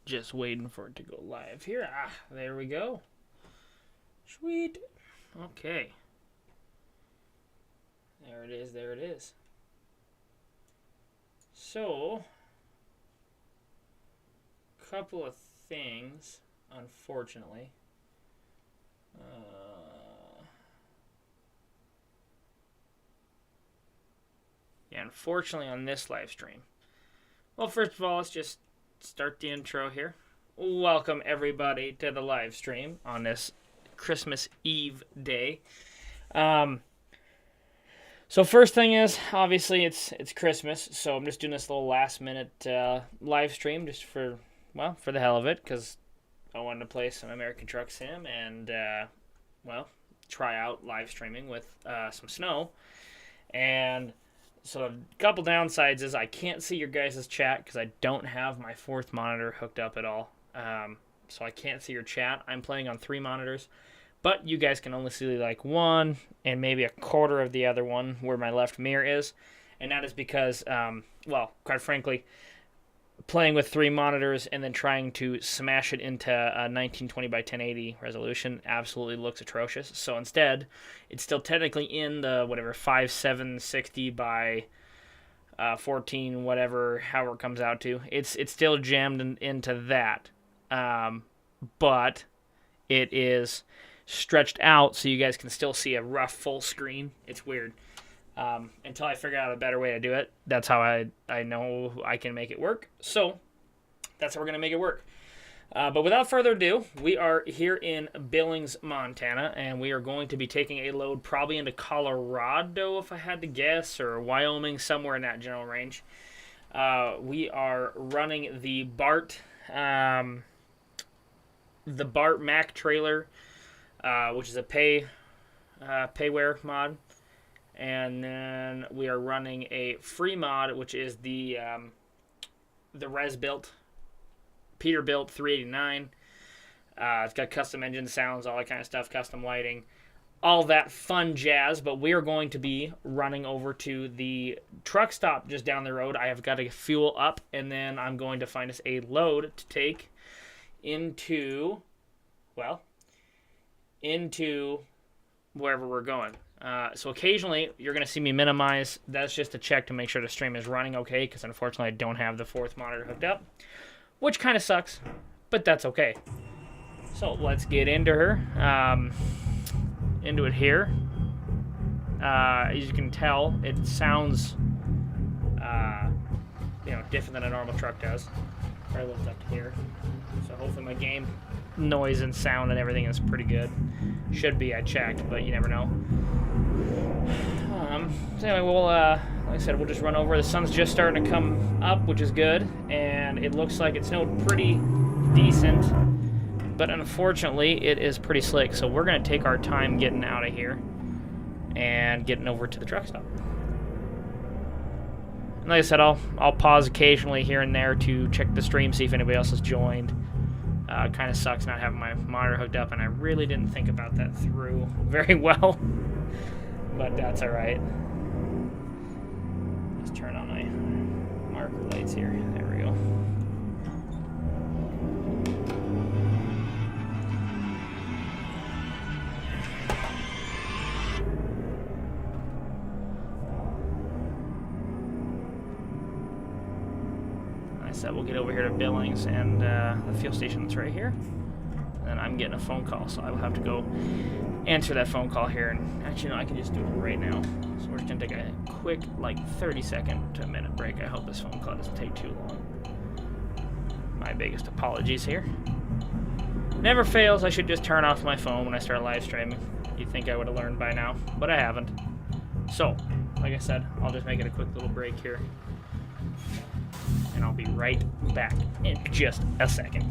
Just waiting for it to go live here. Ah, there we go. Sweet. Okay. There it is, there it is. So, couple of things, unfortunately. Yeah, unfortunately on this live stream. Well, first of all, let's just start the intro here. Welcome everybody to the live stream on this Christmas Eve day. So first thing is, obviously it's Christmas, so I'm just doing this little last minute live stream just for the hell of it, because I wanted to play some American Truck Sim and try out live streaming with some snow. And so a couple downsides is I can't see your guys' chat because I don't have my fourth monitor hooked up at all. So I can't see your chat. I'm playing on 3 monitors, but you guys can only see like one and maybe a quarter of the other one where my left mirror is. And that is because, quite frankly, playing with 3 monitors and then trying to smash it into a 1920 by 1080 resolution absolutely looks atrocious. So instead, it's still technically in the 5760 by 14 whatever, however it comes out to. It's still jammed into that, but it is stretched out so you guys can still see a rough full screen. It's weird. Until I figure out a better way to do it. That's how I know I can make it work. So that's how we're going to make it work. But without further ado, we are here in Billings, Montana, and we are going to be taking a load probably into Colorado, if I had to guess, or Wyoming, somewhere in that general range. We are running the BART Mac trailer, which is a payware mod. And then we are running a free mod, which is the Res-Built, Peterbilt 389. It's got custom engine sounds, all that kind of stuff, custom lighting, all that fun jazz. But we are going to be running over to the truck stop just down the road. I have got to fuel up, and then I'm going to find us a load to take into wherever we're going. So occasionally you're going to see me minimize. That's just to check to make sure the stream is running okay, because unfortunately I don't have the fourth monitor hooked up, which kind of sucks, but that's okay. So let's get into it here. As you can tell, it sounds different than a normal truck does. I looked up here, so hopefully my game noise and sound and everything is pretty good. Should be, I checked, but you never know. So anyway, like I said, we'll just run over. The sun's just starting to come up, which is good, and it looks like it snowed pretty decent, but unfortunately it is pretty slick, so we're going to take our time getting out of here and getting over to the truck stop. And like I said, I'll pause occasionally here and there to check the stream, see if anybody else has joined. Kind of sucks not having my monitor hooked up, and I really didn't think about that through very well. But that's alright. Just turn on my marker lights here. There we go. Like I said, we'll get over here to Billings and the fuel station that's right here. And I'm getting a phone call, so I will have to go answer that phone call here. And actually, no, I can just do it right now. So we're just going to take a quick, 30-second to a minute break. I hope this phone call doesn't take too long. My biggest apologies here. Never fails, I should just turn off my phone when I start live streaming. You'd think I would have learned by now, but I haven't. So, like I said, I'll just make it a quick little break here. And I'll be right back in just a second.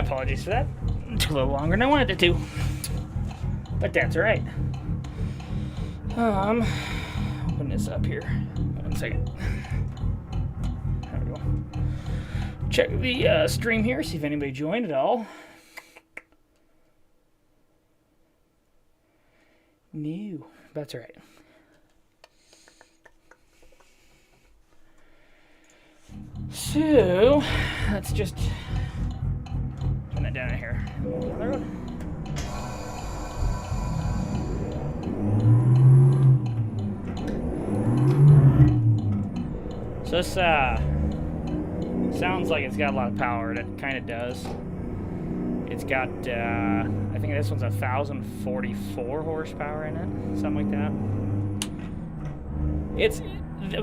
My apologies for that. It took a little longer than I wanted it to. But that's alright. Open this up here. 1 second. There we go. Check the stream here, see if anybody joined at all. No, that's alright. So, let's just turn that down here. Another one. So this sounds like it's got a lot of power, and it kind of does. It's got, I think this one's 1,044 horsepower in it, something like that.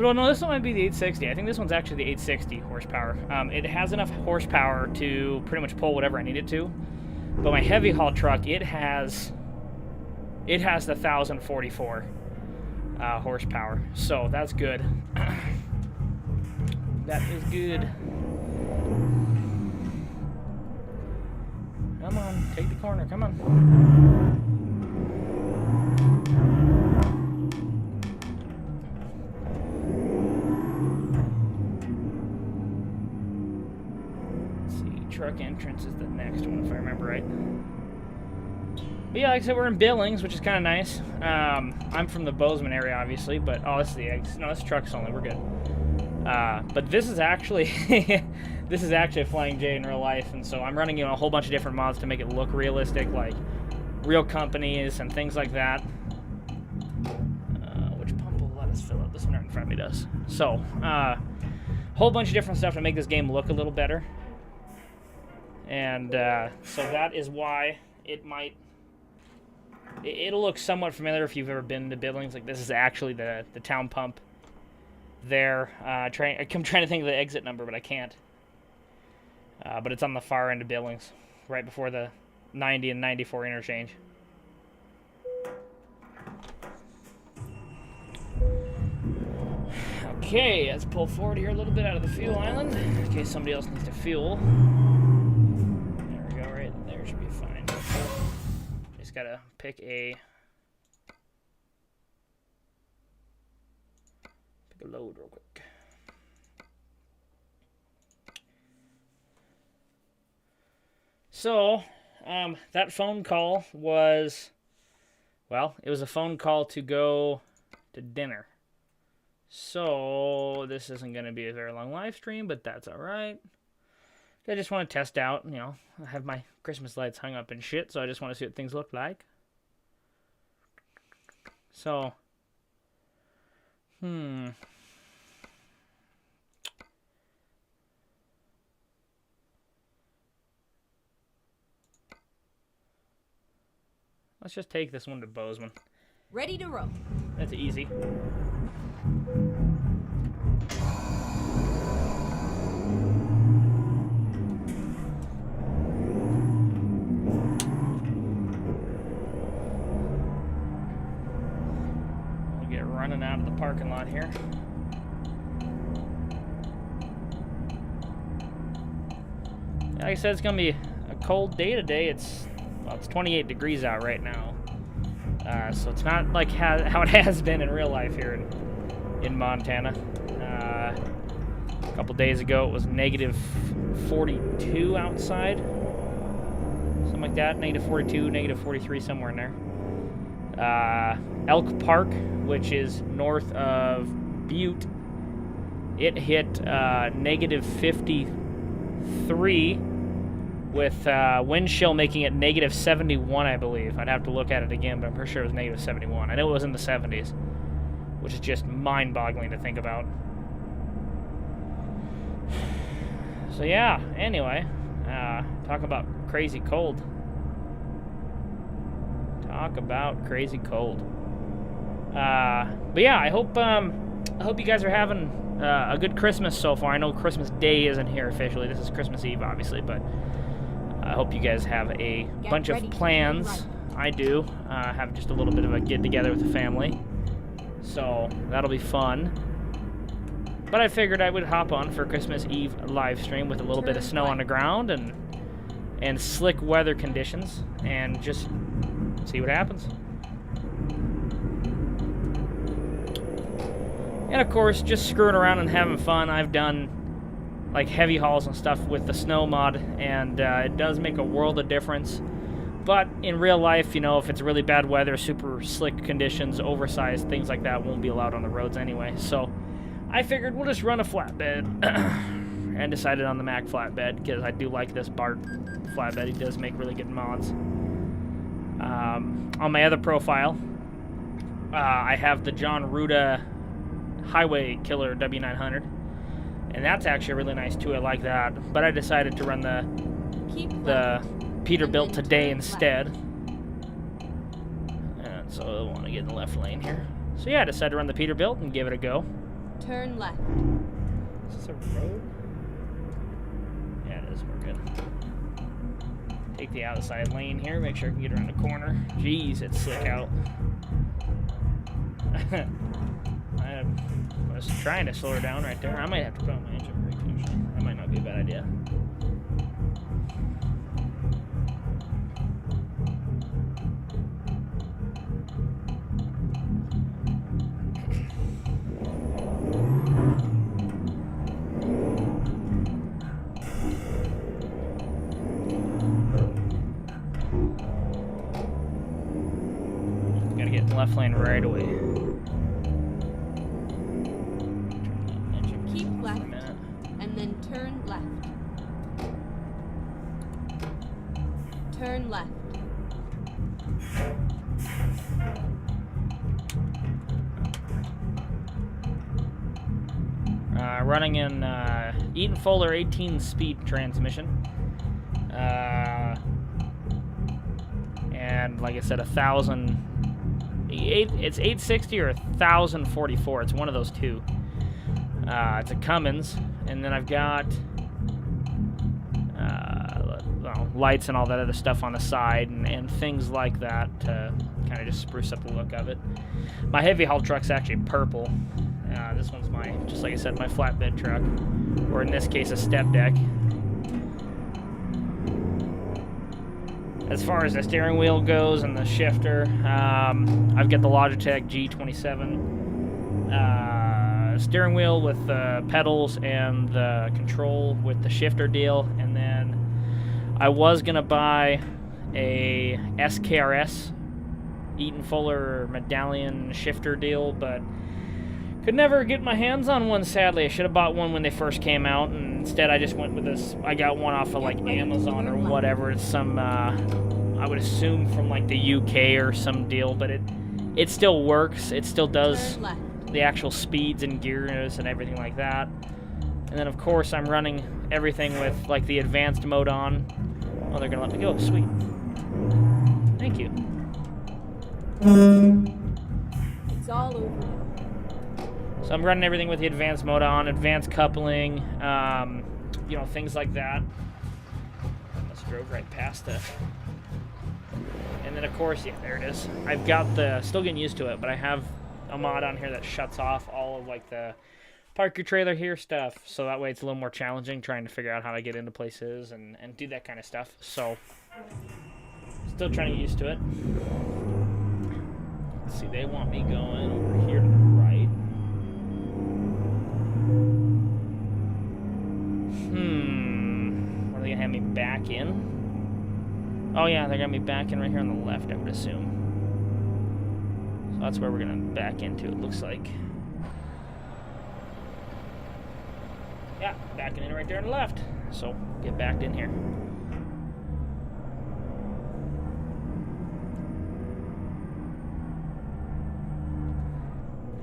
Well, no, this one might be the 860. I think this one's actually the 860 horsepower. It has enough horsepower to pretty much pull whatever I need it to. But my heavy haul truck, it has the 1,044 horsepower. So that's good. That is good. Come on, take the corner, come on. Let's see, truck entrance is the next one, if I remember right. But yeah, like I said, we're in Billings, which is kind of nice. I'm from the Bozeman area, obviously, but, oh, this is the eggs. No, this truck's only, we're good. But this is actually this is actually a Flying J in real life, and so I'm running a whole bunch of different mods to make it look realistic, like real companies and things like that. Which pump will let us fill up? This one right in front of me does. So, whole bunch of different stuff to make this game look a little better. And so that is why it'll look somewhat familiar if you've ever been to Billings. Like, this is actually the town pump there. I'm trying to think of the exit number, but I can't. But it's on the far end of Billings, right before the 90 and 94 interchange. Okay, let's pull forward here a little bit out of the fuel island in case somebody else needs to fuel. There we go, right there should be fine. Just gotta pick a load real quick. So, that phone call was, well, it was a phone call to go to dinner. So, this isn't going to be a very long live stream, but that's alright. I just want to test out, you know, I have my Christmas lights hung up and shit, so I just want to see what things look like. So, let's just take this one to Bozeman. Ready to roll. That's easy. We'll get running out of the parking lot here. Like I said, it's gonna be a cold day today. It's 28 degrees out right now, so it's not like how it has been in real life here in Montana. A couple days ago, it was negative 42 outside, something like that. Negative 42, negative 43, somewhere in there. Elk Park, which is north of Butte, it hit negative 53. With wind chill making it negative 71, I believe. I'd have to look at it again, but I'm pretty sure it was negative 71. I know it was in the 70s, which is just mind-boggling to think about. So yeah, anyway, talk about crazy cold. Talk about crazy cold. But yeah, I hope you guys are having a good Christmas so far. I know Christmas Day isn't here officially. This is Christmas Eve, obviously, but I hope you guys have a bunch of plans. I do. Have just a little bit of a get-together with the family. So, that'll be fun. But I figured I would hop on for Christmas Eve live stream with a little bit of snow on the ground and and slick weather conditions and just see what happens. And of course, just screwing around and having fun. I've done like heavy hauls and stuff with the snow mod, and it does make a world of difference. But in real life, you know, if it's really bad weather, super slick conditions, oversized, things like that won't be allowed on the roads anyway. So I figured we'll just run a flatbed and decided on the Mac flatbed because I do like this Bart flatbed. He does make really good mods. On my other profile, I have the John Ruda Highway Killer W900, and that's actually really nice too. I like that, but I decided to run the Peterbilt today instead, and so I want to get in the left lane here. So yeah, I decided to run the Peterbilt and give it a go. Turn left. Is this a road? Yeah, it is. We're good. Take the outside lane here, make sure I can get around the corner. Jeez, it's slick out. I was trying to slow her down right there. I might have to put on my engine brake, actually. That might not be a bad idea. Gotta get in the left lane right away. Keep left, and then turn left. Turn left. Running in Eaton Fuller 18-speed transmission. And like I said, it's 860 or 1044. It's one of those two. It's a Cummins, and then I've got lights and all that other stuff on the side and things like that to kind of just spruce up the look of it. My heavy haul truck's actually purple. This one's just like I said, my flatbed truck, or in this case, a step deck. As far as the steering wheel goes and the shifter, I've got the Logitech G27 steering wheel with the pedals and the control with the shifter deal, and then I was gonna buy a SKRS Eaton Fuller medallion shifter deal, but could never get my hands on one, sadly. I should have bought one when they first came out, and instead I just went with this. I got one off of like Amazon or whatever. It's some, I would assume from like the UK or some deal, but it still works. It still does the actual speeds and gears and everything like that. And then of course I'm running everything with like the advanced mode on. Oh, they're gonna let me go. Sweet. Thank you. It's all over. So I'm running everything with the advanced mode on, advanced coupling, you know, things like that. Almost drove right past it. And then of course, yeah, there it is. I've got still getting used to it, but I have a mod on here that shuts off all of like the park your trailer here stuff. So that way it's a little more challenging trying to figure out how to get into places and do that kind of stuff. So still trying to get used to it. Let's see, they want me going over here to the right. Are they gonna have me back in? Oh yeah, they're gonna be back in right here on the left, I would assume. So that's where we're gonna back into, it looks like. Yeah, backing in right there on the left. So get backed in here.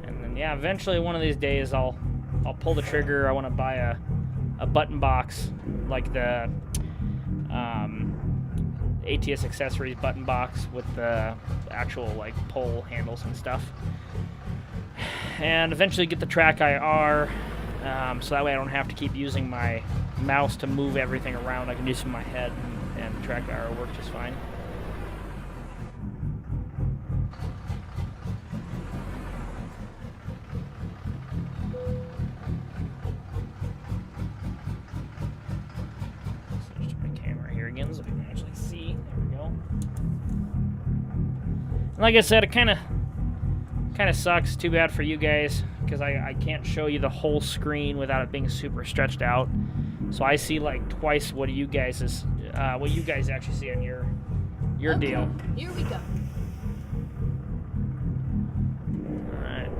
And then yeah, eventually one of these days I'll pull the trigger. I want to buy a button box like the ATS Accessories button box with the actual like pole handles and stuff, and eventually get the Track IR, so that way I don't have to keep using my mouse to move everything around. I can use it in my head, and Track IR will work just fine. So just my camera here again so I can Like I said, it kind of sucks. Too bad for you guys, because I can't show you the whole screen without it being super stretched out. So I see like twice what you guys actually see on your Okay, deal. here we go. All right.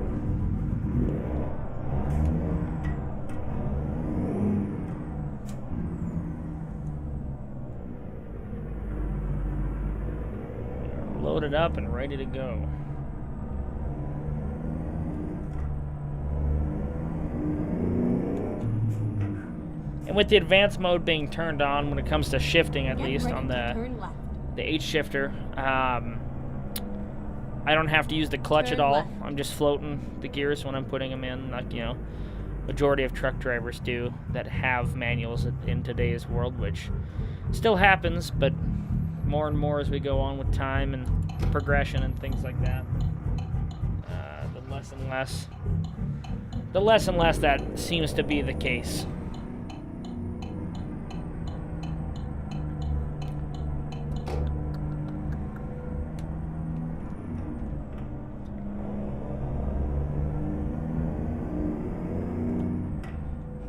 Loaded up and ready to go. And with the advanced mode being turned on when it comes to shifting, at Get least ready on to the turn left. H shifter, I don't have to use the clutch Turn at all. left. I'm just floating the gears when I'm putting them in, like, you know, majority of truck drivers do that have manuals in today's world, which still happens, but more and more as we go on with time and progression and things like that, the less and less that seems to be the case.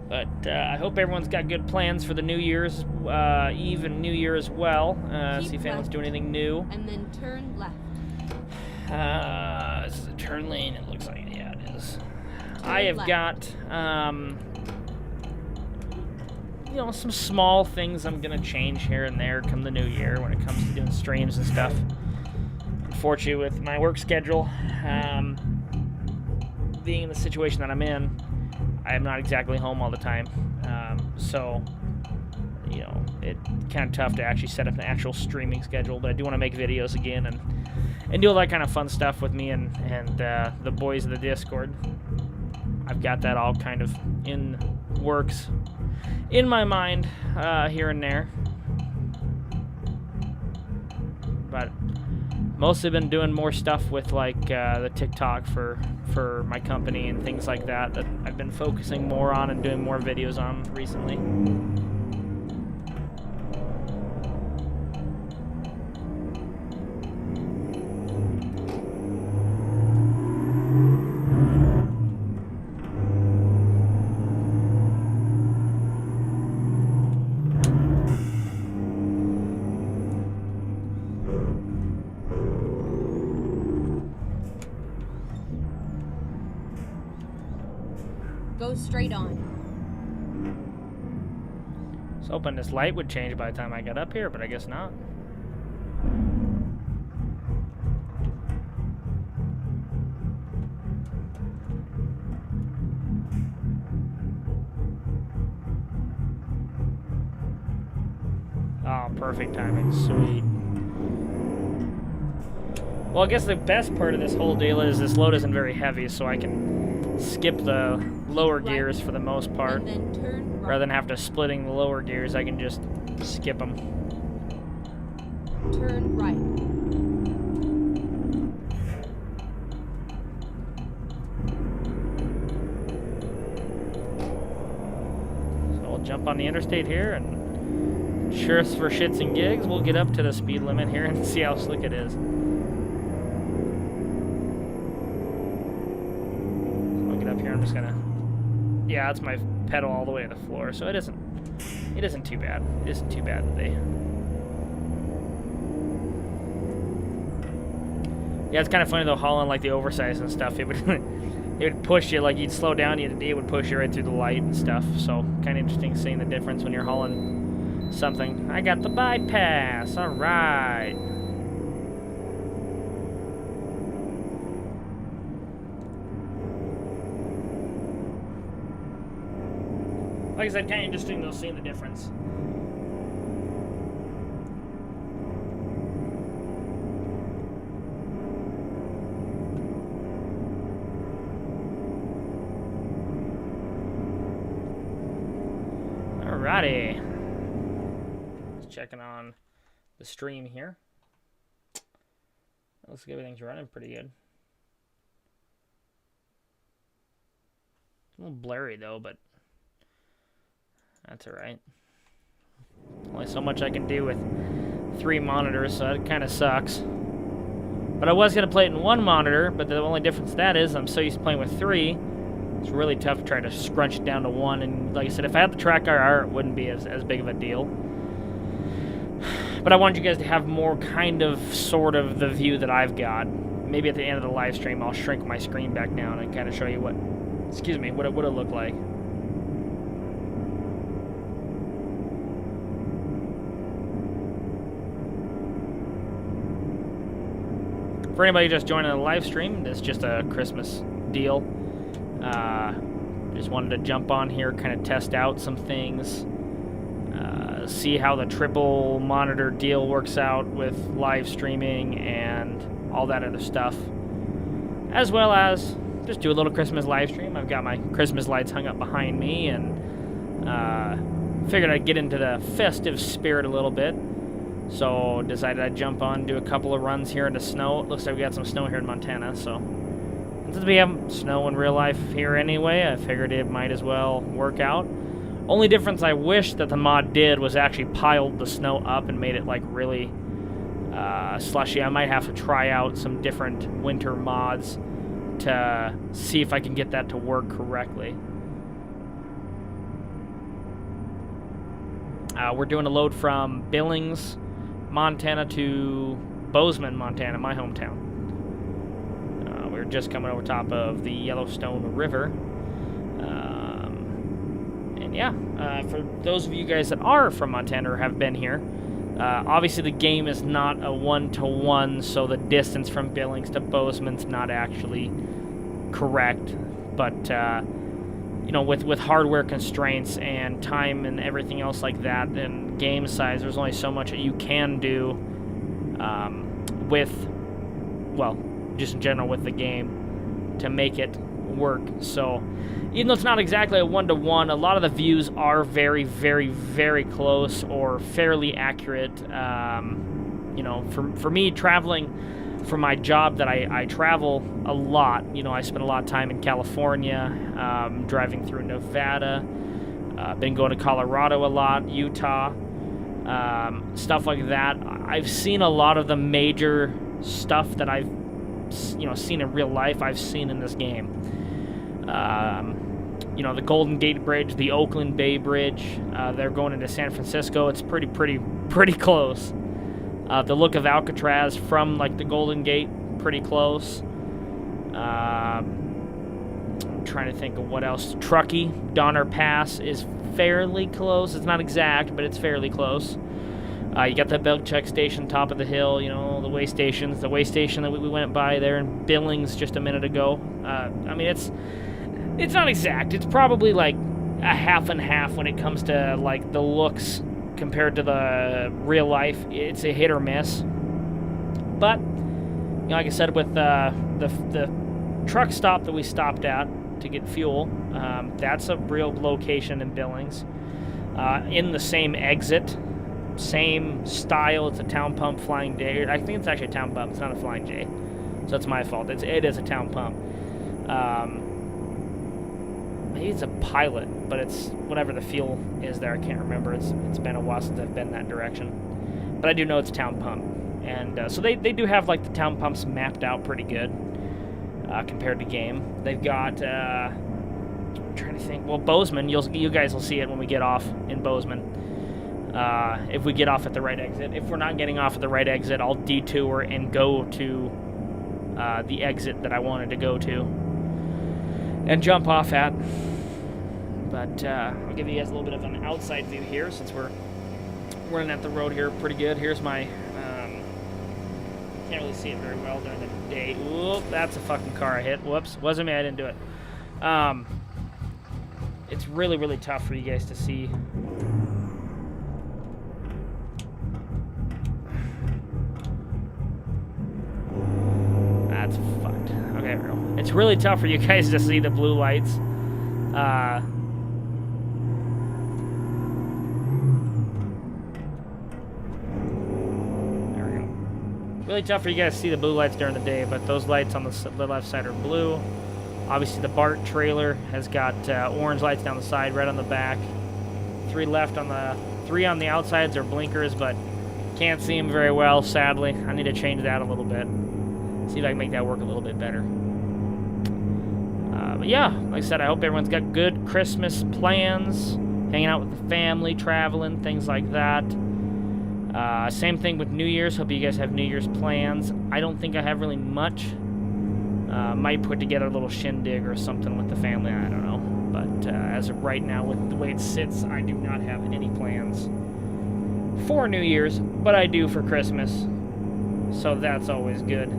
But I hope everyone's got good plans for the New Year's Eve and New Year as well. Keep See if anyone's left. doing anything new. And then turn left. This is a turn lane. It looks like, yeah, it is. Turn I have left. got, you know, some small things I'm gonna change here and there come the new year when it comes to doing streams and stuff. Unfortunately, with my work schedule, being in the situation that I'm in, I am not exactly home all the time. So, you know, it's kind of tough to actually set up an actual streaming schedule. But I do want to make videos again and do all that kind of fun stuff with me and the boys of the Discord. I've got that all kind of in works in my mind here and there. But mostly been doing more stuff with like the TikTok for my company and things like that I've been focusing more on and doing more videos on recently. Go straight on. I was hoping this light would change by the time I got up here, but I guess not. Oh, perfect timing. Sweet. Well, I guess the best part of this whole deal is this load isn't very heavy, so I can skip the lower Right. gears for the most part. And then turn right. Rather than have to splitting the lower gears, I can just skip them. Turn right. So we'll jump on the interstate here, and sure for shits and gigs, we'll get up to the speed limit here and see how slick it is. So I'll get up here. I'm just gonna. Yeah, that's my pedal all the way to the floor, so it isn't too bad. It isn't too bad today. Yeah, it's kind of funny though, hauling like the oversized and stuff. It would it would push you, like you'd slow down, it would push you right through the light and stuff. So kind of interesting seeing the difference when you're hauling something. I got the bypass. All right. Like I said, kind of interesting though, seeing the difference. Alrighty. Just checking on the stream here. Looks like everything's running pretty good. A little blurry though, but that's alright. Only so much I can do with 3 monitors, so that kind of sucks. But I was going to play it in one monitor, but the only difference to that is I'm so used to playing with 3. It's really tough to try to scrunch it down to 1. And like I said, if I had the track IR, it wouldn't be as big of a deal. But I wanted you guys to have more kind of, sort of, the view that I've got. Maybe at the end of the live stream, I'll shrink my screen back down and kind of show you what it would look like. For anybody just joining the live stream, it's just a Christmas deal. Just wanted to jump on here, kind of test out some things, see how the triple monitor deal works out with live streaming and all that other stuff, as well as just do a little Christmas live stream. I've got my Christmas lights hung up behind me, and figured I'd get into the festive spirit a little bit. So decided I'd jump on, do a couple of runs here in the snow. It looks like we got some snow here in Montana, so since we have snow in real life here anyway, I figured it might as well work out. Only difference I wish that the mod did was actually piled the snow up and made it like really slushy. I might have to try out some different winter mods to see if I can get that to work correctly. We're doing a load from Billings, Montana to Bozeman, Montana, my hometown. We're just coming over top of the Yellowstone River. And yeah, for those of you guys that are from Montana or have been here, obviously the game is not a 1-to-1, so the distance from Billings to Bozeman's not actually correct. But you know, with hardware constraints and time and everything else like that, and game size, there's only so much that you can do with, well, just in general with the game to make it work. So even though it's not exactly a 1-to-1, a lot of the views are very, very, very close or fairly accurate. You know, for me, traveling for my job that I travel a lot, you know, I spend a lot of time in California, driving through Nevada, been going to Colorado a lot, Utah, stuff like that. I've seen a lot of the major stuff that I've, you know, seen in real life, I've seen in this game. You know, the Golden Gate Bridge, the Oakland Bay Bridge, they're going into San Francisco. It's pretty close. The look of Alcatraz from, like, the Golden Gate, pretty close. I'm trying to think of what else. Truckee, Donner Pass is fairly close. It's not exact, but it's fairly close. You got the Belchuk Station, top of the hill, you know, the way stations. The way station that we went by there in Billings just a minute ago. I mean, it's not exact. It's probably, like, a half and half when it comes to, like, the looks compared to the real life. It's a hit or miss. But, you know, like I said, with the truck stop that we stopped at to get fuel, that's a real location in Billings. In the same exit, same style. It's a Town Pump Flying J. I think it's actually a Town Pump. It's not a Flying J. So that's my fault. It is a Town Pump. Maybe it's a Pilot, but it's whatever the fuel is there. I can't remember. It's been a while since I've been that direction. But I do know it's Town Pump. And so they do have, like, the Town Pumps mapped out pretty good compared to game. They've got, I'm trying to think, well, Bozeman, you guys will see it when we get off in Bozeman. If we get off at the right exit. If we're not getting off at the right exit, I'll detour and go to the exit that I wanted to go to and jump off at. But I'll give you guys a little bit of an outside view here since we're running at the road here pretty good. Here's my, can't really see it very well during the day. Whoop, that's a fucking car I hit. Whoops, wasn't me, I didn't do it. It's really, really tough for you guys to see. That's fucked. Okay, it's really tough for you guys to see the blue lights. There we go. Really tough for you guys to see the blue lights during the day, but those lights on the left side are blue. Obviously, the BART trailer has got orange lights down the side, red on the back. Three on the outsides are blinkers, but can't see them very well, sadly. I need to change that a little bit. See if I can make that work a little bit better. But yeah, like I said, I hope everyone's got good Christmas plans, hanging out with the family, traveling, things like that. Same thing with New Year's. Hope you guys have New Year's plans. I don't think I have really much. Might put together a little shindig or something with the family. I don't know. But as of right now, with the way it sits, I do not have any plans for New Year's, but I do for Christmas. So that's always good.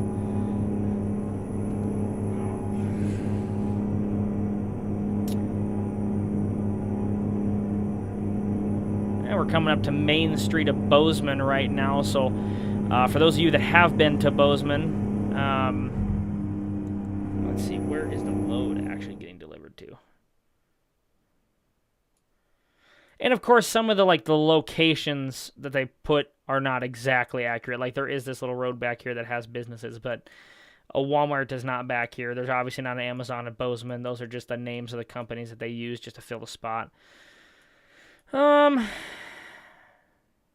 We're coming up to Main Street of Bozeman right now, so for those of you that have been to Bozeman, let's see, where is the load actually getting delivered to? And of course, some of the locations that they put are not exactly accurate. Like there is this little road back here that has businesses, but a Walmart is not back here. There's obviously not an Amazon at Bozeman. Those are just the names of the companies that they use just to fill the spot.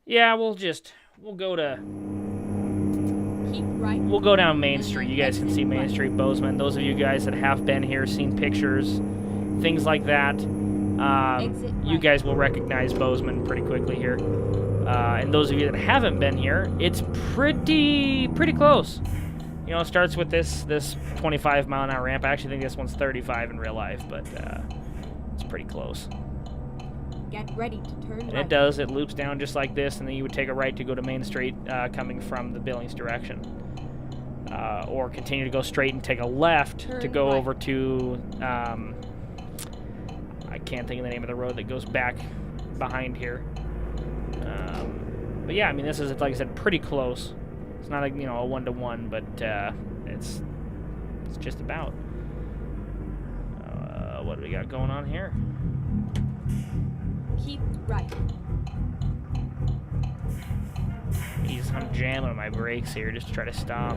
Yeah, we'll go down Main Street. You guys can see Main Street, Bozeman. Those of you guys that have been here, seen pictures, things like that, you guys will recognize Bozeman pretty quickly here. And those of you that haven't been here, it's pretty close. You know, it starts with this 25-mile-an-hour ramp. I actually think this one's 35 in real life, but it's pretty close. Get ready to turn right. And it does. It loops down just like this, and then you would take a right to go to Main Street coming from the Billings direction. Or continue to go straight and take a left to go over to, I can't think of the name of the road that goes back behind here. But yeah, I mean, this is, like I said, pretty close. It's not a 1-to-1, but it's just about. What do we got going on here? Keep right. I'm jamming my brakes here just to try to stop.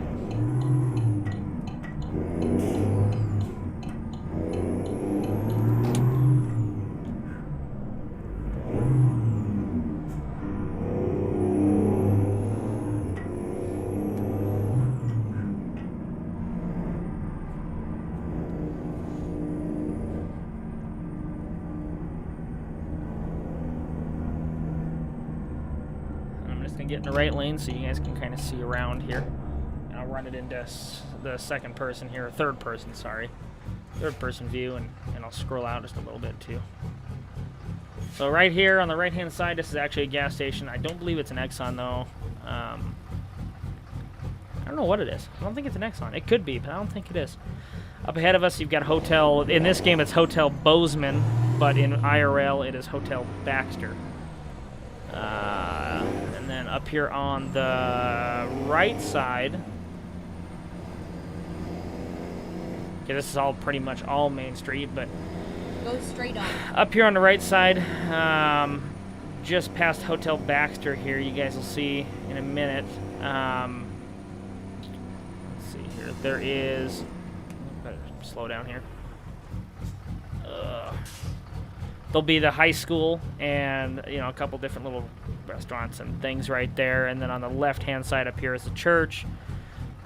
Get in the right lane so you guys can kind of see around here. And I'll run it into the second person here, or third person view, and I'll scroll out just a little bit too. So right here on the right hand side, this is actually a gas station. I don't believe it's an Exxon though. I don't know what it is. I don't think it's an Exxon. It could be, but I don't think it is. Up ahead of us, you've got Hotel, in this game it's Hotel Bozeman, but in IRL it is Hotel Baxter. And then up here on the right side, okay, this is all pretty much all Main Street, but go straight on. Up here on the right side, just past Hotel Baxter here, you guys will see in a minute. Let's see here. There is, better slow down here. There'll be the high school and, a couple different little restaurants and things right there. And then on the left-hand side up here is the church.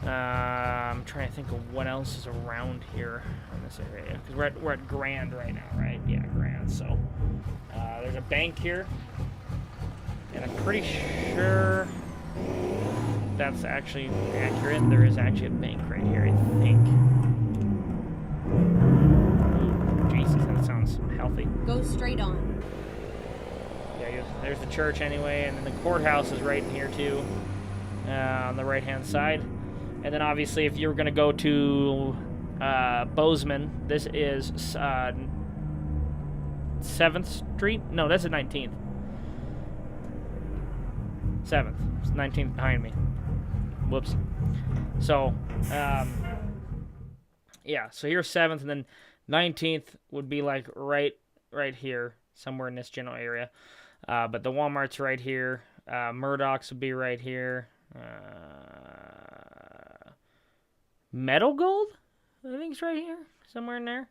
I'm trying to think of what else is around here in this area. Because we're at Grand right now, right? Yeah, Grand. So there's a bank here. And I'm pretty sure that's actually accurate. There is actually a bank right here, I think. Jesus, that sounds healthy. Go straight on. Yeah, there's the church anyway, and then the courthouse is right in here too, on the right-hand side. And then obviously, if you're going to go to Bozeman, this is 7th Street. No, that's the 19th. 7th. It's 19th behind me. Whoops. So, yeah. So here's 7th, and then 19th would be like right here, somewhere in this general area. But the Walmart's right here. Murdoch's would be right here. Metal Gold, I think it's right here, somewhere in there.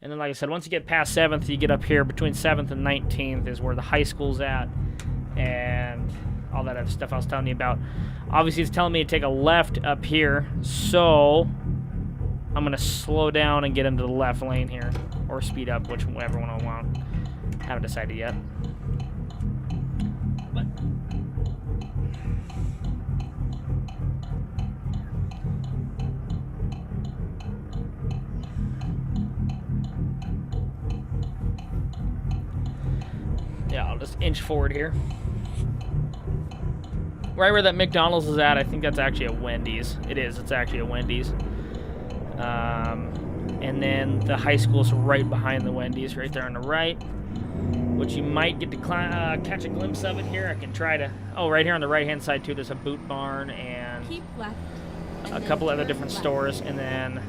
And then, like I said, once you get past 7th, you get up here between 7th and 19th is where the high school's at. And all that other stuff I was telling you about. Obviously, it's telling me to take a left up here, so I'm going to slow down and get into the left lane here, or speed up, whichever one I want. Haven't decided yet. But yeah, I'll just inch forward here. Right where that McDonald's is at, I think that's actually a Wendy's. It is. It's actually a Wendy's. And then the high school's right behind the Wendy's, right there on the right, which you might get to catch a glimpse of it here. I can try to... Oh, right here on the right-hand side, too, there's a Boot Barn and Keep left. a couple other different stores. And then,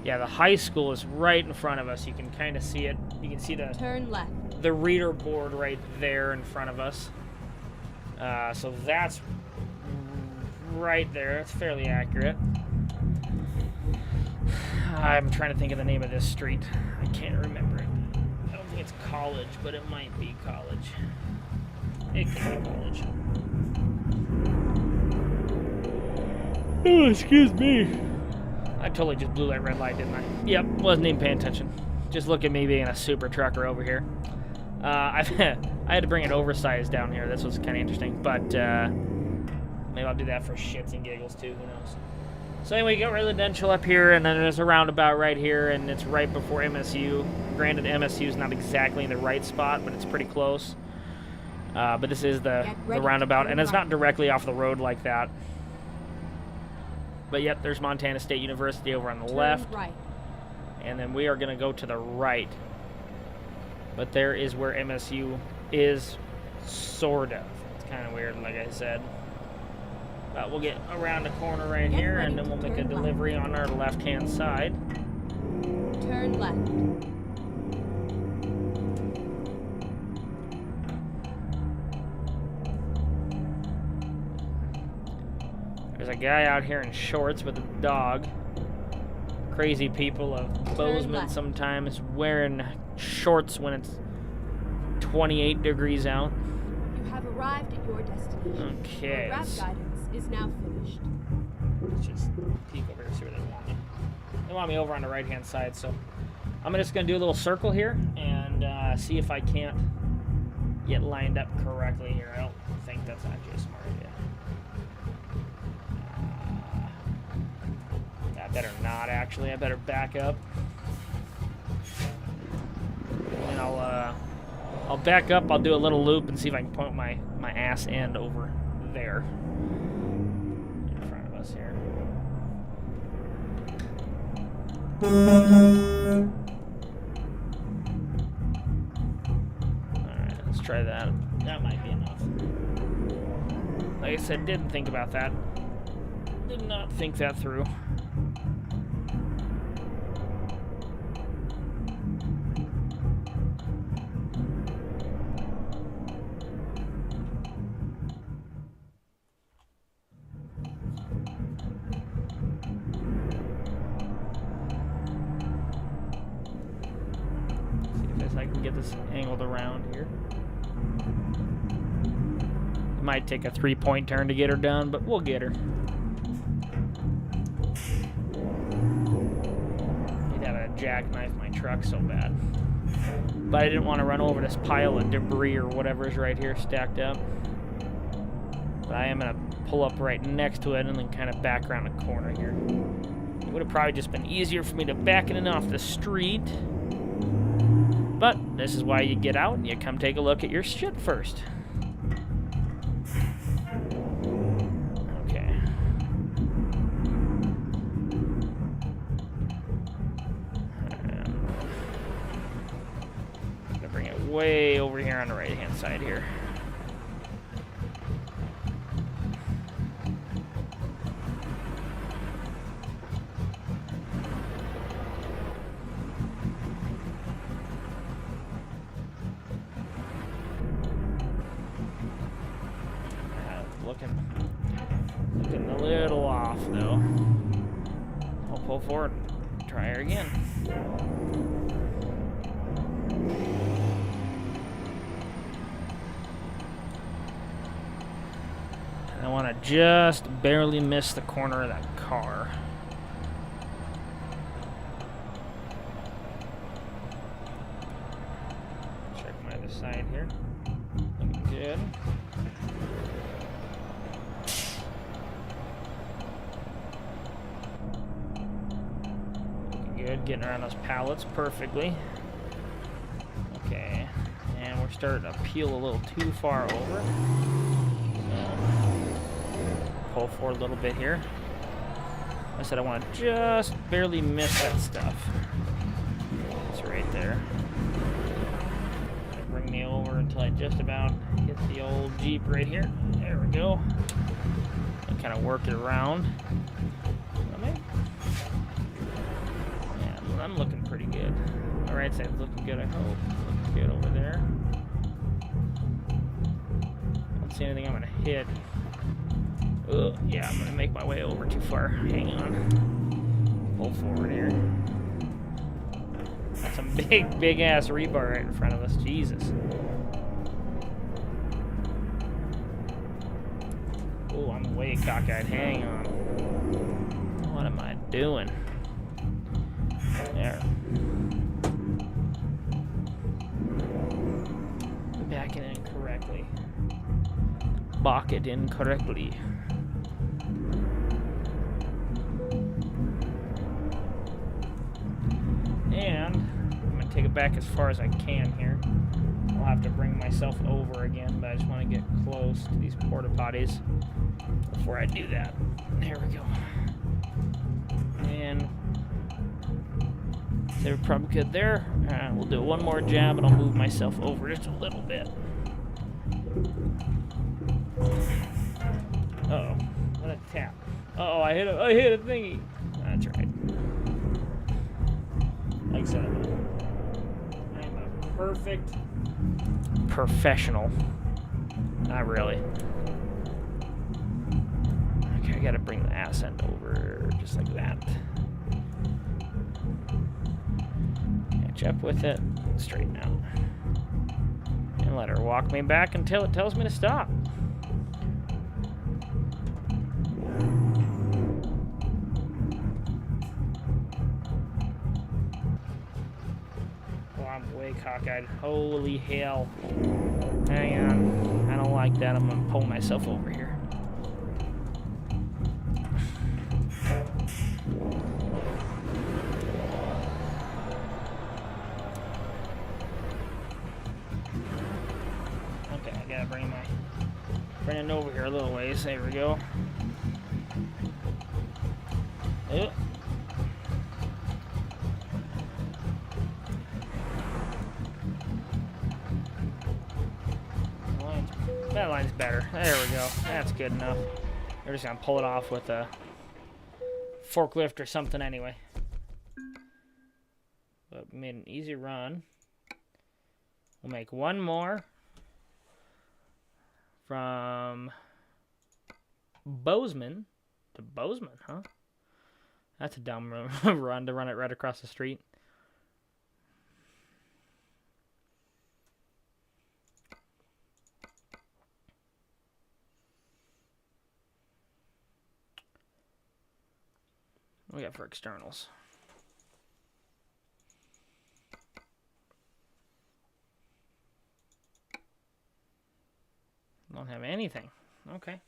yeah, the high school is right in front of us. You can kind of see it. You can see Turn left. the reader board right there in front of us. So that's right there. It's fairly accurate. I'm trying to think of the name of this street. I can't remember it. I don't think it's College, but it might be College. It could be College. Oh, excuse me. I totally just blew that red light, didn't I? Yep, wasn't even paying attention. Just look at me being a super trucker over here. I had to bring it oversized down here. This was kind of interesting, but maybe I'll do that for shits and giggles too. Who knows? So anyway, you got residential up here, and then there's a roundabout right here, and it's right before MSU. Granted, MSU is not exactly in the right spot, but it's pretty close. But this is the roundabout, and it's not directly off the road like that. But yep, there's Montana State University over on the left. Right. And then we are going to go to the right. But there is where MSU is, sort of. It's kind of weird, like I said. But we'll get around the corner right here, and then we'll make a delivery on our left-hand side. Turn left. There's a guy out here in shorts with a dog. Crazy people of Bozeman sometimes wearing shorts when it's 28 degrees out. You have arrived at your destination. Okay. Your route guidance is now finished. Let's just peek over here, see where they want me. They want me over on the right-hand side, so I'm just going to do a little circle here and see if I can't get lined up correctly here. I don't think that's actually a smart idea. I better not, actually. I better back up. And I'll back up, I'll do a little loop and see if I can point my ass end over there. In front of us here. Alright, let's try that. That might be enough. Like I said, didn't think about that. Did not think that through. I can get this angled around here. It might take a 3-point turn to get her done, but we'll get her. You'd have to jackknife my truck so bad. But I didn't want to run over this pile of debris or whatever is right here stacked up. But I am going to pull up right next to it and then kind of back around the corner here. It would have probably just been easier for me to back it in off the street. But this is why you get out and you come take a look at your shit first. Okay. I'm gonna bring it way over here on the right-hand side here. Looking a little off though. I'll pull forward. Try her again. I want to just barely miss the corner of that car. Check my other side here. Looking good. Looking good. Getting around those pallets perfectly. Okay. And we're starting to peel a little too far over. Pull forward a little bit here. I said I want to just barely miss that stuff. It's right there. Bring me over until I just about hit the old Jeep right here. There we go. And kind of work it around. Yeah, I'm looking pretty good. All right side's looking good, I hope. Looking good over there. Don't see anything I'm gonna hit. Yeah, I'm gonna make my way over too far. Hang on. Pull forward here. That's some big ass rebar right in front of us. Jesus. Oh, I'm way cockeyed. Hang on. What am I doing? There. Backing in correctly. Balk it incorrectly. And I'm going to take it back as far as I can here. I'll have to bring myself over again, but I just want to get close to these porta potties before I do that. There we go. And they were probably good there. We'll do one more jab and I'll move myself over just a little bit. Uh-oh. What a tap. Uh-oh, I hit a thingy. That's right. Like I said, I'm a perfect professional. Not really. Okay, I gotta bring the ass end over just like that. Catch up with it, straighten out. And let her walk me back until it tells me to stop. I'm way cockeyed. Holy hell. Hang on. I don't like that. I'm going to pull myself over here. Okay, I got to bring it over here a little ways. There we go. Yep. That line's better. There we go. That's good enough. We're just gonna pull it off with a forklift or something anyway. But we made an easy run. We'll make one more from Bozeman to Bozeman, huh? That's a dumb run to run it right across the street. What we got for externals? Don't have anything. Okay.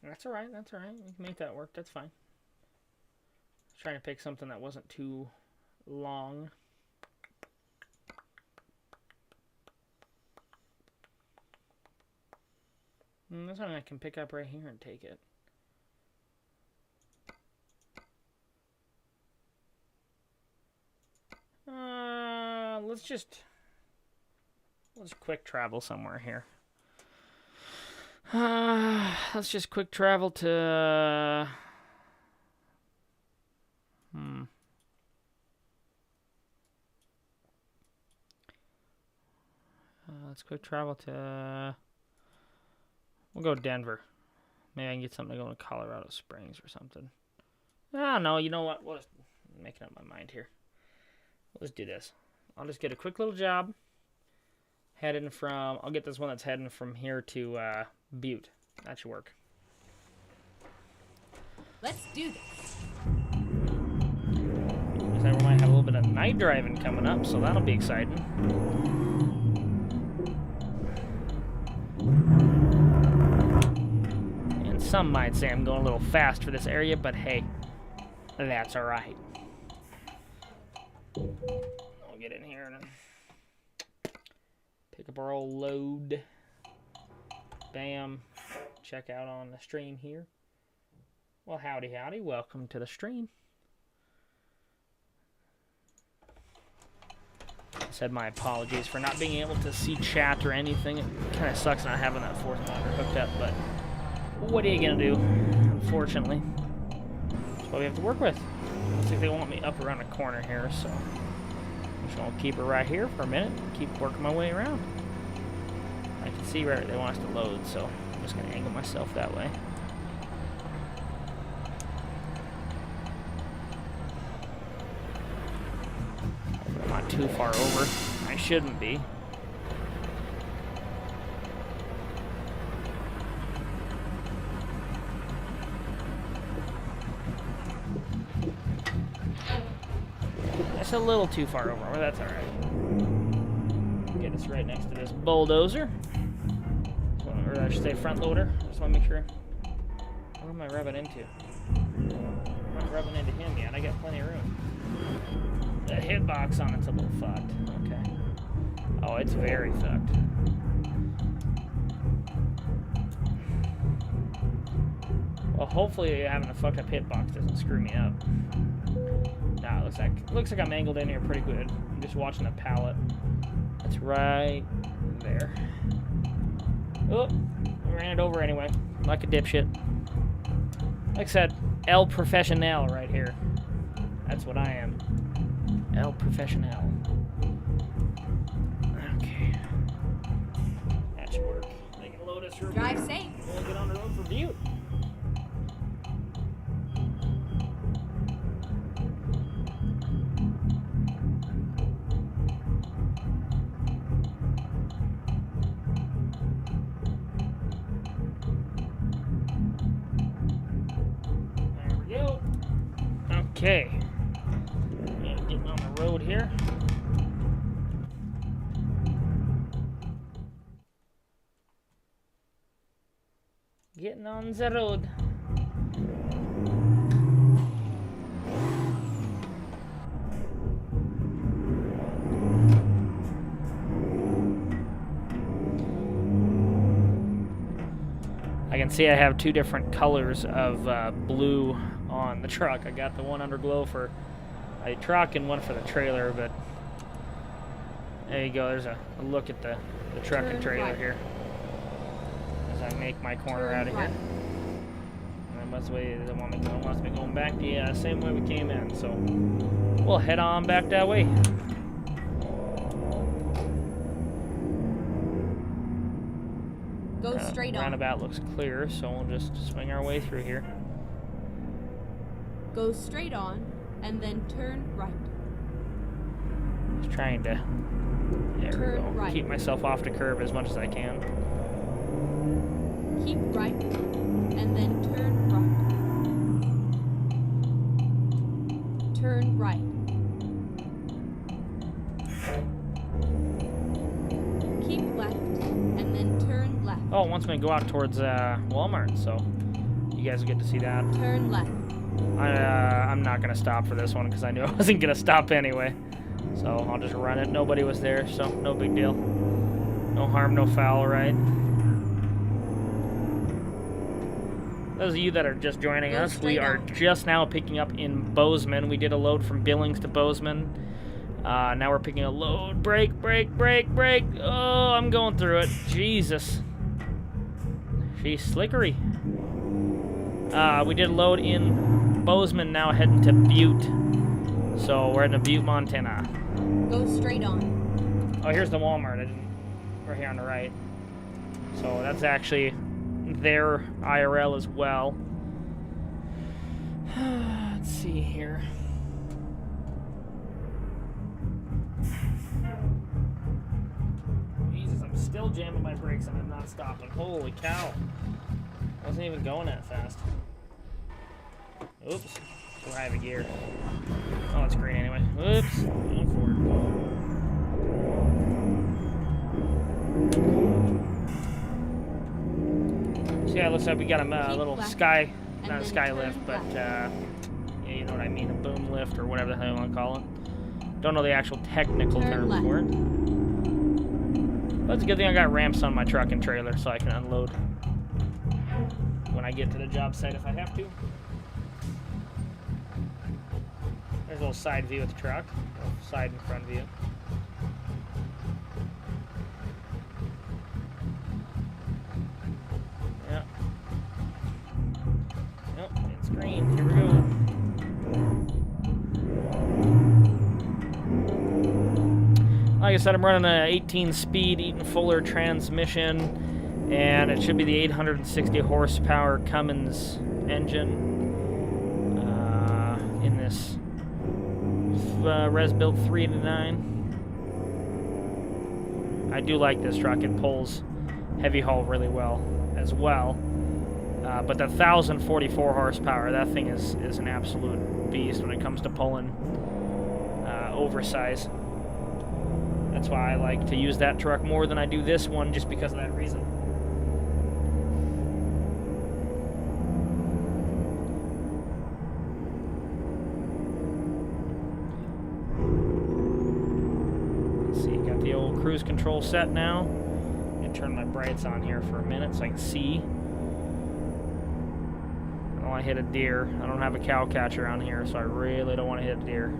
That's alright, that's alright. We can make that work, that's fine. Trying to pick something that wasn't too long. That's something I can pick up right here and take it. Let's quick travel somewhere here. Let's just quick travel to... let's quick travel to... We'll go Denver. Maybe I can get something to go to Colorado Springs or something. No, you know what? I'm making up my mind here. Let's do this. I'll just get a quick little job. I'll get this one that's heading from here to Butte. That should work. Let's do this. Looks like we might have a little bit of night driving coming up, so that'll be exciting. And some might say I'm going a little fast for this area, but hey, that's alright. I'll get in here and pick up our old load. Bam. Check out on the stream here. Well, howdy, howdy. Welcome to the stream. I said my apologies for not being able to see chat or anything. It kind of sucks not having that fourth monitor hooked up, but what are you going to do? Unfortunately, that's what we have to work with. Looks like they want me up around a corner here, so I'm just going to keep it right here for a minute and keep working my way around. I can see where they want us to load, so I'm just going to angle myself that way. I'm not too far over. I shouldn't be. That's a little too far over, but that's alright. Get us right next to this bulldozer. Or I should say front loader. Just want to make sure. What am I rubbing into? I'm not rubbing into him yet. I got plenty of room. The hitbox on it's a little fucked. Okay. Oh, it's very fucked. Well, hopefully having a fucked up hitbox doesn't screw me up. Nah, it looks like I'm angled in here pretty good. I'm just watching the pallet. It's right there. Oh, I ran it over anyway, like a dipshit. Like I said, El Professional right here. That's what I am. El Professional. Okay. That should work. They can load us through. Drive safe. We'll get on the road for Butte. Okay, getting on the road here. Getting on the road. I can see I have two different colors of blue on the truck. I got the one underglow for a truck and one for the trailer, but there you go. There's a look at the truck and trailer here as I make my corner out of here. And that's the way they want us to be going back the same way we came in. So we'll head on back that way. Go straight on. Roundabout looks clear, so we'll just swing our way through here. Go straight on, and then turn right. Just trying to keep myself off the curb as much as I can. Keep right, and then turn right. Turn right. Keep left, and then turn left. Oh, it wants me to go out towards Walmart, so you guys will get to see that. Turn left. I'm not going to stop for this one because I knew I wasn't going to stop anyway. So I'll just run it. Nobody was there, so no big deal. No harm, no foul, right? Those of you that are just joining us, we are just now picking up in Bozeman. We did a load from Billings to Bozeman. Now we're picking a load. Brake, brake, brake, brake. Oh, I'm going through it. Jesus. She's slickery. We did a load in Bozeman, now heading to Butte. So we're heading to Butte, Montana. Go straight on. Oh, here's the Walmart. We're here on the right. So that's actually their IRL as well. Let's see here. Jesus, I'm still jamming my brakes and I'm not stopping. Holy cow. Wasn't even going that fast. Oops. Too high of a gear. Oh, it's green anyway. Oops. Going forward. So yeah, it looks like we got a little sky, not a sky lift, but yeah, you know what I mean, a boom lift or whatever the hell you want to call it. Don't know the actual technical term for it. But it's a good thing I got ramps on my truck and trailer so I can unload when I get to the job site if I have to. There's a little side view of the truck, side and front view. Yep. Yep, it's green. Here we go. Like I said, I'm running a 18-speed Eaton Fuller transmission, and it should be the 860 horsepower Cummins engine in this Res-Built 389. I do like this truck. It pulls heavy haul really well as well. But the 1,044 horsepower, that thing is an absolute beast when it comes to pulling oversize. That's why I like to use that truck more than I do this one, just because of that reason. Let's see, got the old cruise control set now. I'm gonna turn my brights on here for a minute so I can see. I don't want to hit a deer. I don't have a cow catcher on here, so I really don't want to hit a deer.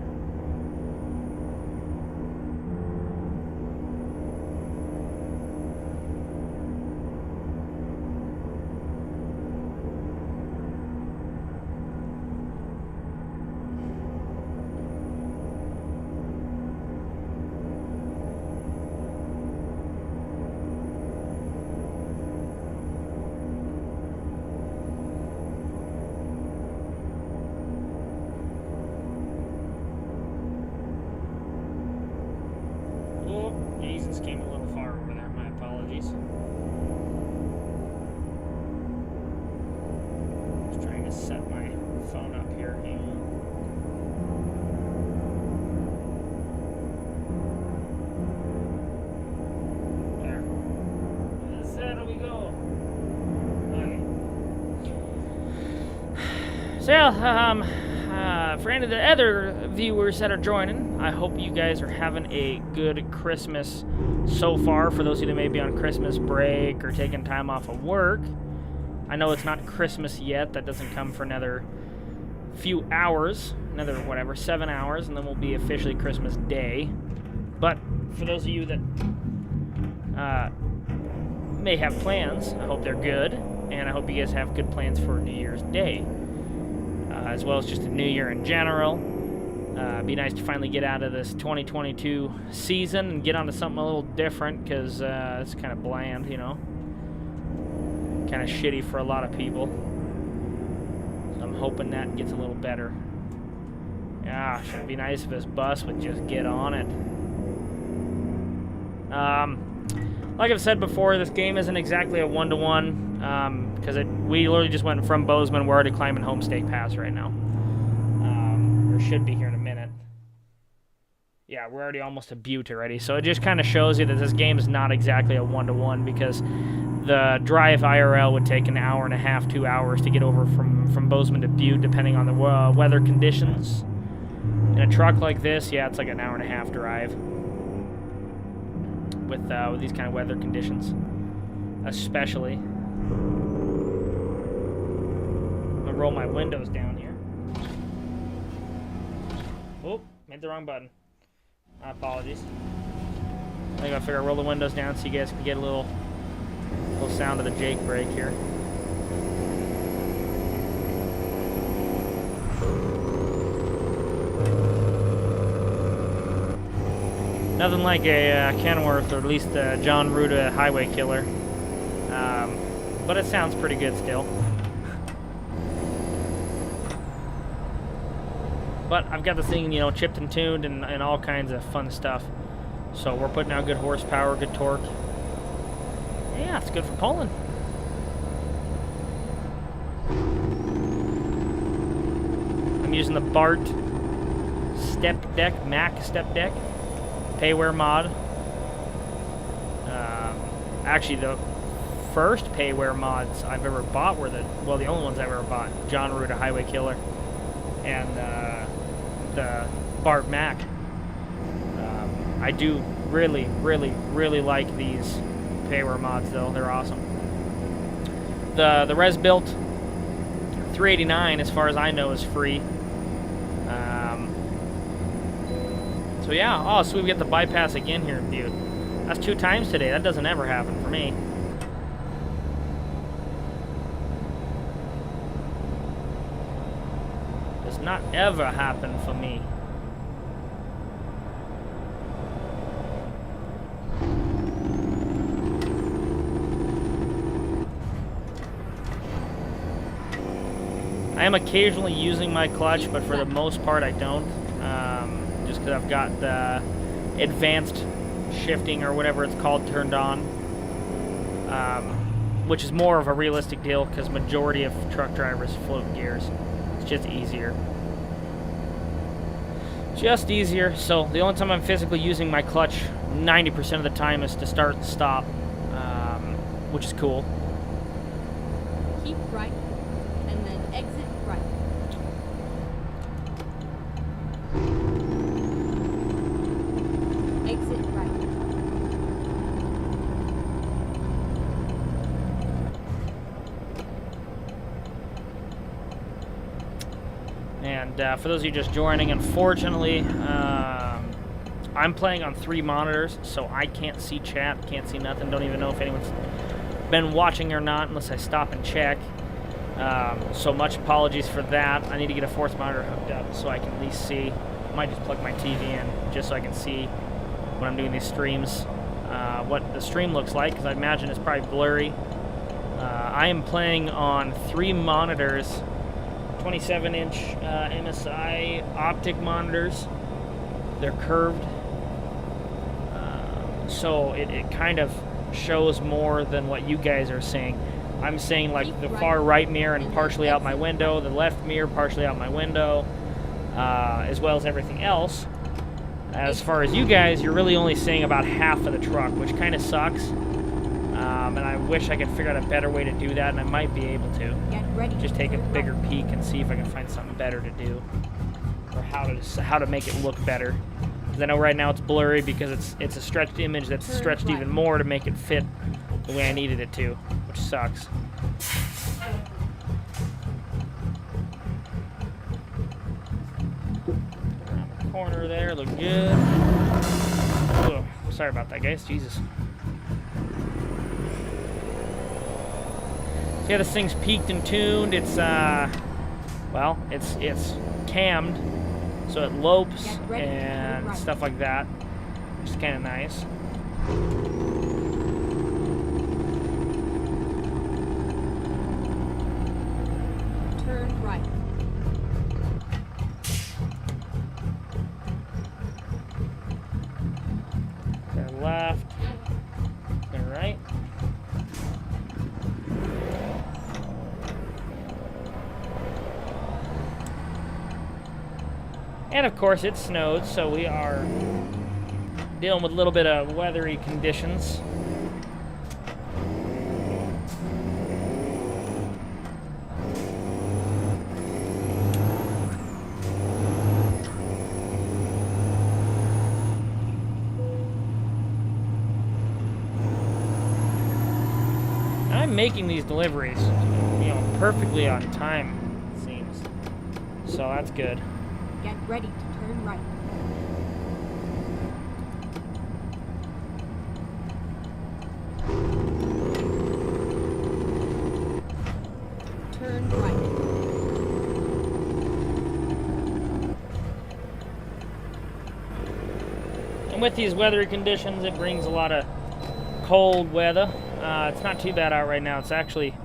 Jesus, came a little far over there. My apologies. Just trying to set my phone up here. Hang on. There. There we go. Okay. So yeah, for any of the other viewers that are joining, I hope you guys are having a good Christmas so far. For those of you that may be on Christmas break or taking time off of work, I know it's not Christmas yet. That doesn't come for another few hours, another 7 hours, and then we'll be officially Christmas Day. But for those of you that may have plans, I hope they're good, and I hope you guys have good plans for New Year's Day. As well as just a new year in general. It'd be nice to finally get out of this 2022 season and get onto something a little different, because it's kind of bland, you know. Kind of shitty for a lot of people. So I'm hoping that gets a little better. Gosh, it'd be nice if this bus would just get on it. Like I've said before, this game isn't exactly a one-to-one. Because we literally just went from Bozeman. We're already climbing Homestake Pass right now. Or should be here in a minute. Yeah, we're already almost to Butte already. So it just kind of shows you that this game is not exactly a one-to-one, because the drive IRL would take an hour and a half, 2 hours to get over from Bozeman to Butte, depending on the weather conditions. In a truck like this, yeah, it's like an hour and a half drive with these kind of weather conditions, especially. I'm gonna roll my windows down here. Oh, made the wrong button. My apologies. I gotta figure out roll the windows down so you guys can get a little sound of the Jake brake here. Nothing like a Kenworth, or at least a John Ruda highway killer. But it sounds pretty good still. But I've got the thing, you know, chipped and tuned and all kinds of fun stuff. So we're putting out good horsepower, good torque. Yeah, it's good for pulling. I'm using the Bart step deck, Mac step deck, payware mod. Actually, the first payware mods I've ever bought were the only ones I've ever bought. John Ruda Highway Killer and the Bart Mac. I do really, really, really like these payware mods though. They're awesome. The Res Built 389, as far as I know, is free. So yeah, oh, so we get the bypass again here in Butte. That's 2 times today. That doesn't ever happen for me. Does not ever happen for me. I am occasionally using my clutch, but for the most part I don't. Just because I've got the advanced shifting or whatever it's called turned on, which is more of a realistic deal because majority of truck drivers float gears. It's just easier. Just easier. So the only time I'm physically using my clutch 90% of the time is to start and stop, which is cool. Keep right, and then exit right. Exit right. And for those of you just joining, unfortunately, I'm playing on 3 monitors, so I can't see chat, can't see nothing, don't even know if anyone's been watching or not unless I stop and check. So much apologies for that. I need to get a 4th monitor hooked up so I can at least see. I might just plug my TV in just so I can see when I'm doing these streams what the stream looks like, because I imagine it's probably blurry. I am playing on 3 monitors, 27-inch MSI optic monitors. They're curved, so it kind of shows more than what you guys are seeing. I'm saying like the far right mirror and partially out my window, the left mirror partially out my window, as well as everything else. As far as you guys, you're really only seeing about half of the truck, which kind of sucks. And I wish I could figure out a better way to do that, and I might be able to. Just take a bigger peek and see if I can find something better to do, or how to make it look better. Because I know right now it's blurry because it's a stretched image that's stretched even more to make it fit the way I needed it to, which sucks. Around the corner there, look good. Oh, sorry about that, guys. Jesus. So yeah, this thing's peaked and tuned. It's well, it's cammed, so it lopes and stuff like that, which is kind of nice. Turn right. Turn left. Turn right. And of course it snowed, so we are dealing with a little bit of weathery conditions. And I'm making these deliveries, perfectly on time, it seems. So that's good. Get ready to turn right. Turn right. And with these weather conditions, it brings a lot of cold weather. It's not too bad out right now. It's actually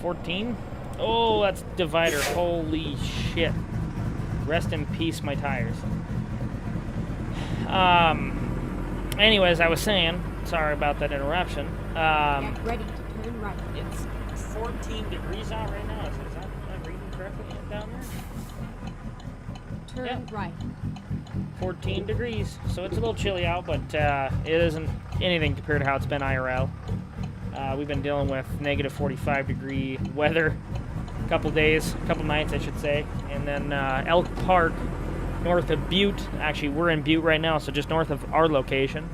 14. Oh, that's divider. Holy shit. Rest in peace, my tires. Anyways, I was saying, sorry about that interruption. Get ready to turn right. It's 14 degrees out right now. Is that am I reading correctly? Yeah, down there. Turn right. 14 degrees, so it's a little chilly out, but it isn't anything compared to how it's been IRL. We've been dealing with negative 45 degree weather a couple days, a couple nights I should say, and then Elk Park, north of Butte, actually we're in Butte right now, so just north of our location,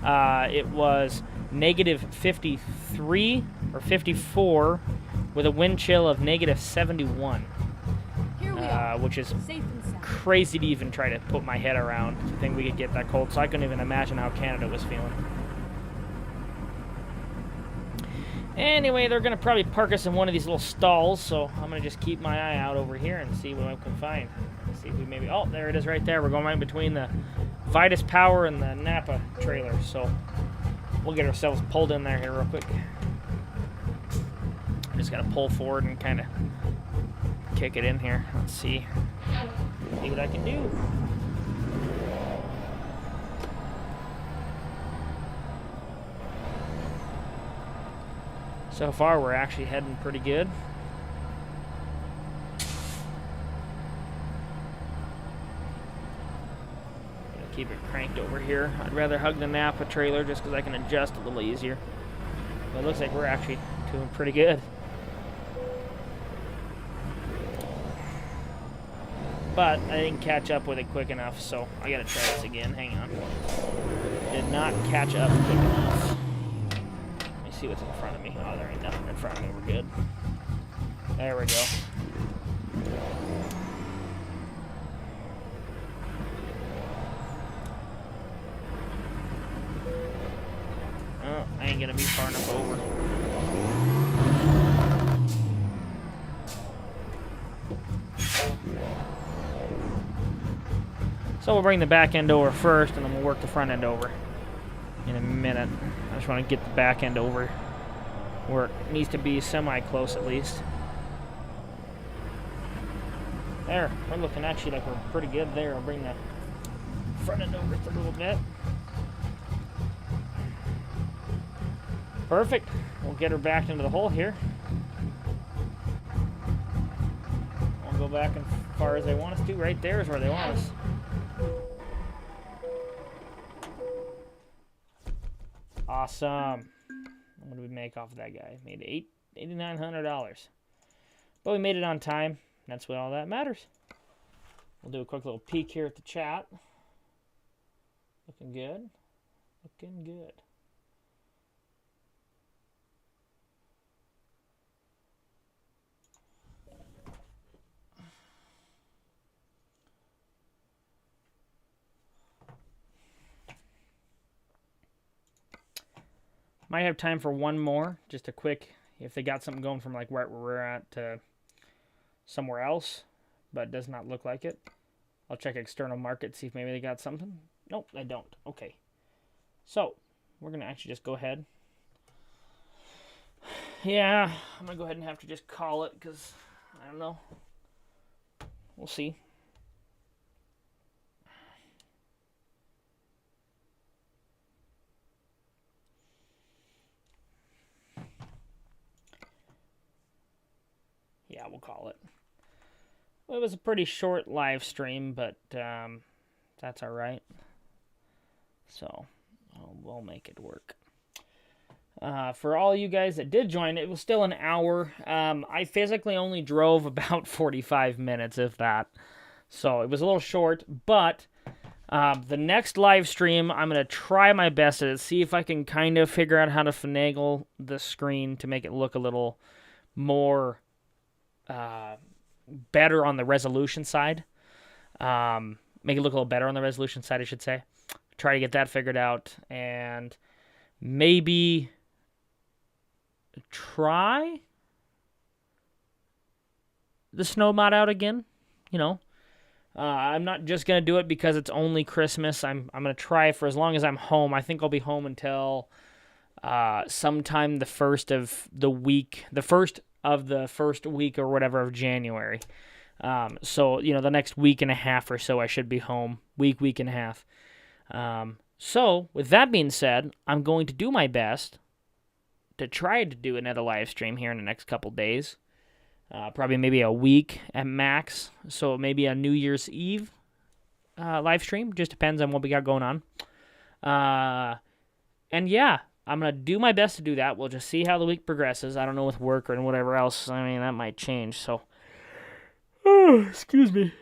it was negative 53 or 54 with a wind chill of negative 71, Here we are. which is Safe and sound. crazy to even try to put my head around to think we could get that cold, so I couldn't even imagine how Canada was feeling. Anyway, they're going to probably park us in one of these little stalls, so I'm going to just keep my eye out over here and see what I can find. See if we maybe... Oh, there it is right there. We're going right between the Vitus Power and the Napa trailer, so we'll get ourselves pulled in there here real quick. I just got to pull forward and kind of kick it in here. Let's see what I can do. So far, we're actually heading pretty good. Gonna keep it cranked over here. I'd rather hug the Napa trailer just because I can adjust a little easier. But it looks like we're actually doing pretty good. But I didn't catch up with it quick enough, so I gotta try this again. Hang on. Did not catch up quick enough. Let me see what's in front of me. Oh, there ain't nothing in front of me. We're good. There we go. Oh, I ain't gonna be far enough over. So we'll bring the back end over first, and then we'll work the front end over in a minute. I just want to get the back end over where it needs to be semi-close at least. There, we're looking actually like we're pretty good there. I'll bring the front end over just a little bit. Perfect. We'll get her back into the hole here. We'll go back as far as they want us to. Right there is where they want us. Awesome. What did we make off of that guy? Made $8,900. But we made it on time. That's what all that matters. We'll do a quick little peek here at the chat. Looking good. Looking good. Might have time for one more, just a quick, if they got something going from like where we're at to somewhere else, but it does not look like it. I'll check external market, see if maybe they got something. Nope, they don't. Okay. So, we're going to actually just go ahead. Yeah, I'm going to go ahead and have to just call it because, I don't know. We'll see. Yeah, we'll call it. Well, it was a pretty short live stream, but that's all right. So, we'll make it work. For all you guys that did join, it was still an hour. I physically only drove about 45 minutes, if that. So, it was a little short, but the next live stream, I'm going to try my best to see if I can kind of figure out how to finagle the screen to make it look a little more... better on the resolution side. Make it look a little better on the resolution side, I should say. Try to get that figured out, and maybe try the snow mod out again. You know, I'm not just gonna do it because it's only Christmas. I'm gonna try for as long as I'm home. I think I'll be home until sometime the first of the week or whatever of January. So, you know, the next week and a half or so I should be home. Week and a half. So, with that being said, I'm going to do my best to try to do another live stream here in the next couple days. probably maybe a week at max. So maybe a New Year's Eve live stream. Just depends on what we got going on. And yeah, I'm going to do my best to do that. We'll just see how the week progresses. I don't know with work or whatever else. I mean, that might change. So, excuse me.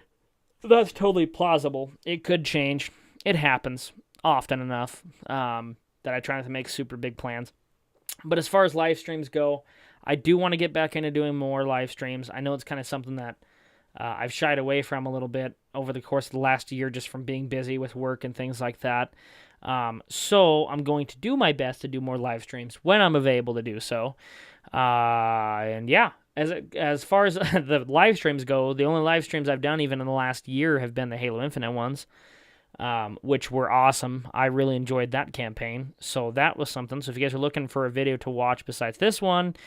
That's totally plausible. It could change. It happens often enough that I try not to make super big plans. But as far as live streams go, I do want to get back into doing more live streams. I know it's kind of something that I've shied away from a little bit over the course of the last year just from being busy with work and things like that. So I'm going to do my best to do more live streams when I'm available to do so. And yeah, as far as the live streams go, the only live streams I've done even in the last year have been the Halo Infinite ones, which were awesome. I really enjoyed that campaign. So that was something. So if you guys are looking for a video to watch besides this one,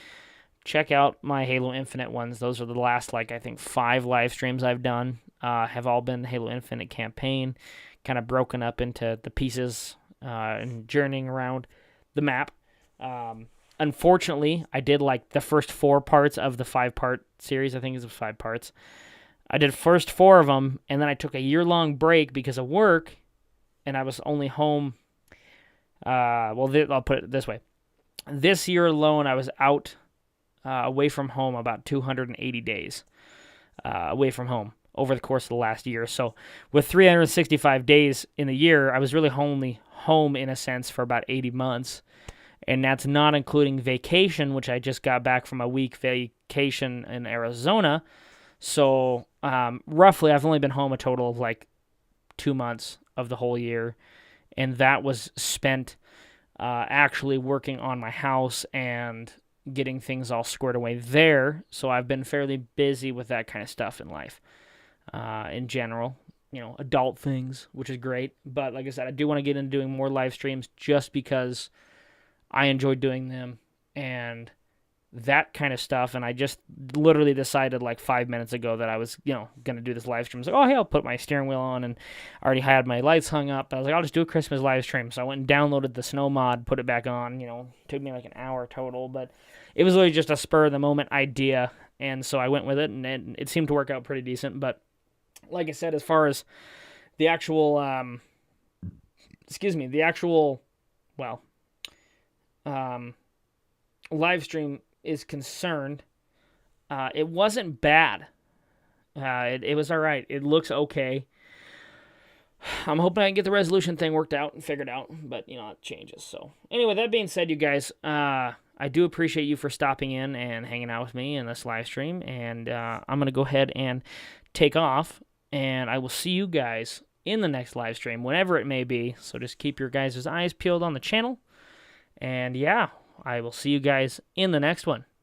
check out my Halo Infinite ones. Those are the last, I think 5 live streams I've done. Have all been Halo Infinite campaign, kind of broken up into the pieces and journeying around the map. Unfortunately, I did the first 4 parts of the 5-part series. I think it's 5 parts. I did first 4 of them, and then I took a year-long break because of work, and I was only home. I'll put it this way. This year alone, I was out away from home about 280 days away from home over the course of the last year. So with 365 days in the year, I was really only home in a sense for about 80 months. And that's not including vacation, which I just got back from a week vacation in Arizona. So roughly, I've only been home a total of 2 months of the whole year. And that was spent actually working on my house and getting things all squared away there. So I've been fairly busy with that kind of stuff in life in general. Adult things, which is great. But like I said, I do want to get into doing more live streams just because I enjoy doing them and that kind of stuff. And I just literally decided 5 minutes ago that I was, going to do this live stream. I was like, oh, hey, I'll put my steering wheel on, and I already had my lights hung up. I was like, I'll just do a Christmas live stream. So I went and downloaded the snow mod, put it back on. Took me an hour total, but it was literally just a spur of the moment idea. And so I went with it, and it seemed to work out pretty decent. But like I said, as far as the actual, live stream is concerned, it wasn't bad. It was all right. It looks okay. I'm hoping I can get the resolution thing worked out and figured out, but it changes. So anyway, that being said, you guys, I do appreciate you for stopping in and hanging out with me in this live stream, and I'm going to go ahead and take off, and I will see you guys in the next live stream, whenever it may be. So just keep your guys' eyes peeled on the channel, and yeah, I will see you guys in the next one.